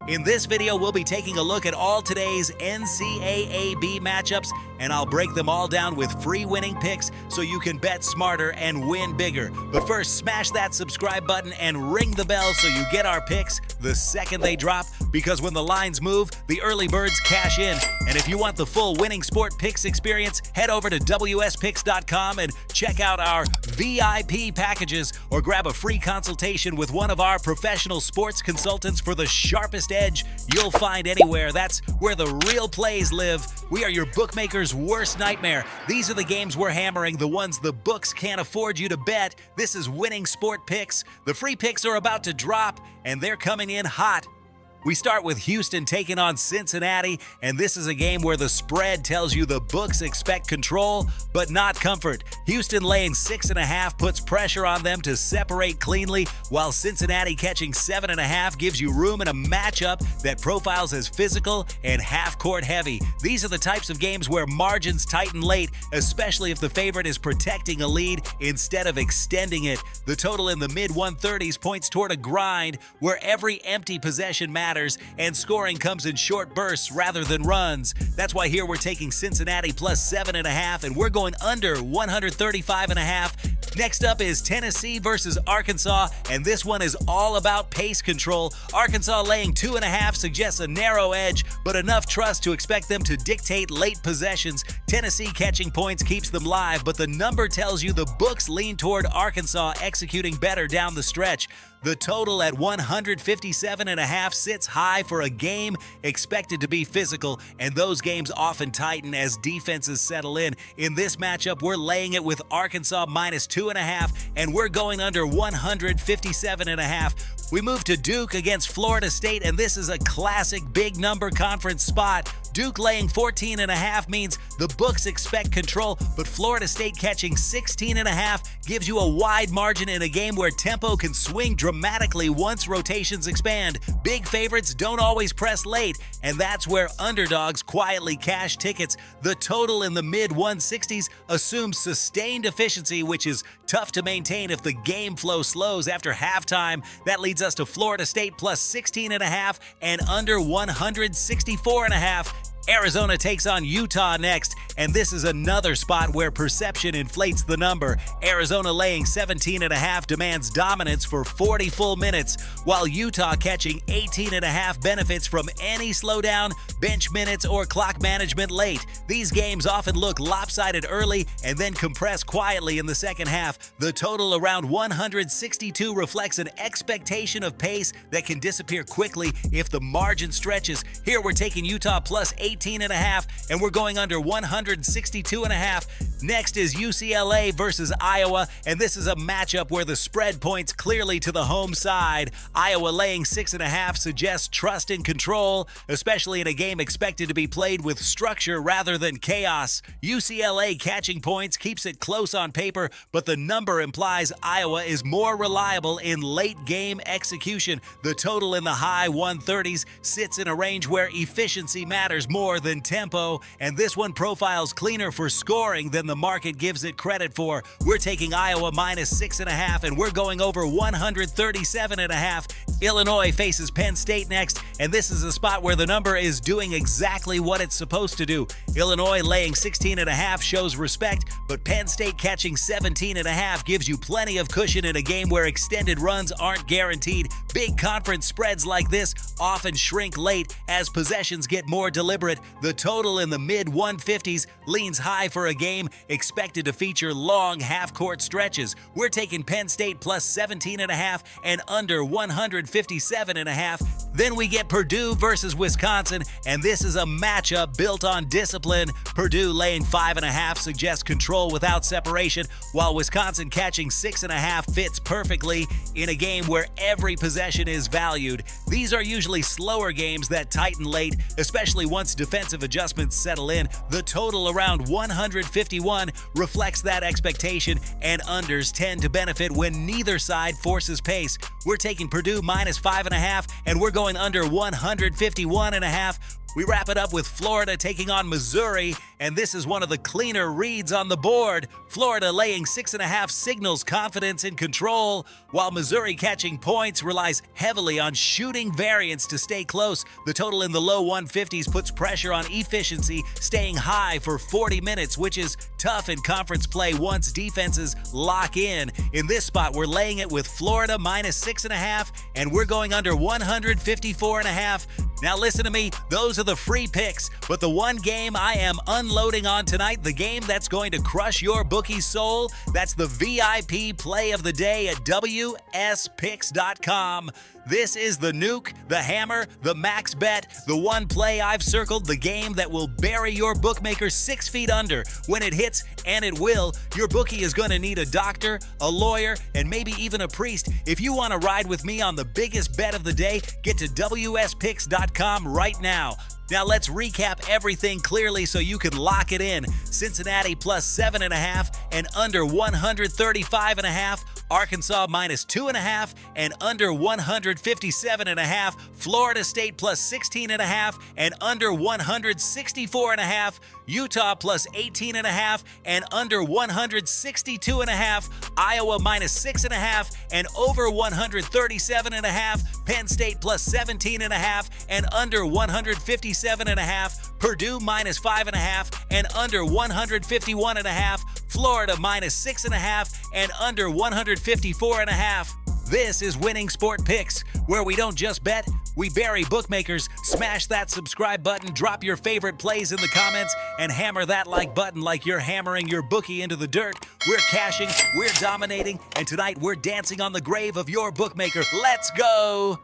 In this video, we'll be taking a look at all today's NCAAB matchups, and I'll break them all down with free winning picks so you can bet smarter and win bigger. But first, smash that subscribe button and ring the bell so you get our picks the second they drop, because when the lines move, the early birds cash in. And if you want the full winning sport picks experience, head over to wspicks.com and check out our VIP packages, or grab a free consultation with one of our professional sports consultants for the sharpest edge you'll find anywhere. That's where the real plays live. We are your bookmaker's worst nightmare. These are the games we're hammering, the ones the books can't afford you to bet. This is winning sport picks. The free picks are about to drop, and they're coming in hot. We start with Houston taking on Cincinnati, and this is a game where the spread tells you the books expect control, but not comfort. Houston laying 6.5 puts pressure on them to separate cleanly, while Cincinnati catching 7.5 gives you room in a matchup that profiles as physical and half-court heavy. These are the types of games where margins tighten late, especially if the favorite is protecting a lead instead of extending it. The total in the mid-130s points toward a grind where every empty possession matters, and scoring comes in short bursts rather than runs. That's why here we're taking Cincinnati plus 7.5, and we're going under 135.5. Next up is Tennessee versus Arkansas, and this one is all about pace control. Arkansas laying 2.5 suggests a narrow edge, but enough trust to expect them to dictate late possessions. Tennessee catching points keeps them live, but the number tells you the books lean toward Arkansas executing better down the stretch. The total at 157.5 sits high for a game expected to be physical, and those games often tighten as defenses settle in. In this matchup, we're laying it with Arkansas minus 2.5, and we're going under 157.5. We move to Duke against Florida State, and this is a classic big number conference spot. Duke laying 14.5 means the books expect control, but Florida State catching 16.5 gives you a wide margin in a game where tempo can swing dramatically once rotations expand. Big favorites don't always press late, and that's where underdogs quietly cash tickets. The total in the mid-160s assumes sustained efficiency, which is tough to maintain if the game flow slows after halftime. That leads us to Florida State plus 16.5 and under 164.5. Arizona takes on Utah next, and this is another spot where perception inflates the number. Arizona laying 17.5 demands dominance for 40 full minutes, while Utah catching 18.5 benefits from any slowdown, bench minutes, or clock management late. These games often look lopsided early and then compress quietly in the second half. The total around 162 reflects an expectation of pace that can disappear quickly if the margin stretches. Here we're taking Utah plus 18.5, and we're going under 162.5. Next is UCLA versus Iowa, and this is a matchup where the spread points clearly to the home side. Iowa laying 6.5 suggests trust and control, especially in a game expected to be played with structure rather than chaos. UCLA catching points keeps it close on paper, but the number implies Iowa is more reliable in late game execution. The total in the high 130s sits in a range where efficiency matters more than tempo, and this one profiles cleaner for scoring than the market gives it credit for. We're taking Iowa minus 6.5, and we're going over 137.5. Illinois faces Penn State next, and this is a spot where the number is doing exactly what it's supposed to do. Illinois laying 16.5 shows respect, but Penn State catching 17.5 gives you plenty of cushion in a game where extended runs aren't guaranteed. Big conference spreads like this often shrink late as possessions get more deliberate. The total in the mid-150s leans high for a game expected to feature long half-court stretches. We're taking Penn State plus 17.5 and under 157.5. Then we get Purdue versus Wisconsin, and this is a matchup built on discipline. Purdue laying 5.5 suggests control without separation, while Wisconsin catching 6.5 fits perfectly in a game where every possession is valued. These are usually slower games that tighten late, especially once defensive adjustments settle in. The total around 151 reflects that expectation, and unders tend to benefit when neither side forces pace. We're taking Purdue minus 5.5, and we're going under 151.5. We wrap it up with Florida taking on Missouri, and this is one of the cleaner reads on the board. Florida laying 6.5 signals confidence in control, while Missouri catching points relies heavily on shooting variance to stay close. The total in the low 150s puts pressure on efficiency, staying high for 40 minutes, which is tough in conference play once defenses lock in. In this spot, we're laying it with Florida minus 6.5, and we're going under 154.5. Now listen to me, those are the free picks, but the one game I am unloading on tonight, the game that's going to crush your bookie's soul, that's the VIP play of the day at WSPicks.com. This is the nuke, the hammer, the max bet, the one play I've circled, the game that will bury your bookmaker 6 feet under. When it hits, and it will, your bookie is going to need a doctor, a lawyer, and maybe even a priest. If you want to ride with me on the biggest bet of the day, get to WSPicks.com right now. Now let's recap everything clearly so you can lock it in. Cincinnati plus 7.5 and under 135.5. Arkansas minus 2.5 and under 157.5. Florida State plus 16.5 and under 164.5. Utah plus 18.5 and under 162.5. Iowa minus 6.5 and over 137.5. Penn State plus 17.5 and under 157.5. Purdue minus 5.5 and under 151.5. Florida minus 6.5 and under 154.5. This is Winning Sport Picks, where we don't just bet, we bury bookmakers. Smash that subscribe button, drop your favorite plays in the comments, and hammer that like button like you're hammering your bookie into the dirt. We're cashing, we're dominating, and tonight we're dancing on the grave of your bookmaker. Let's go!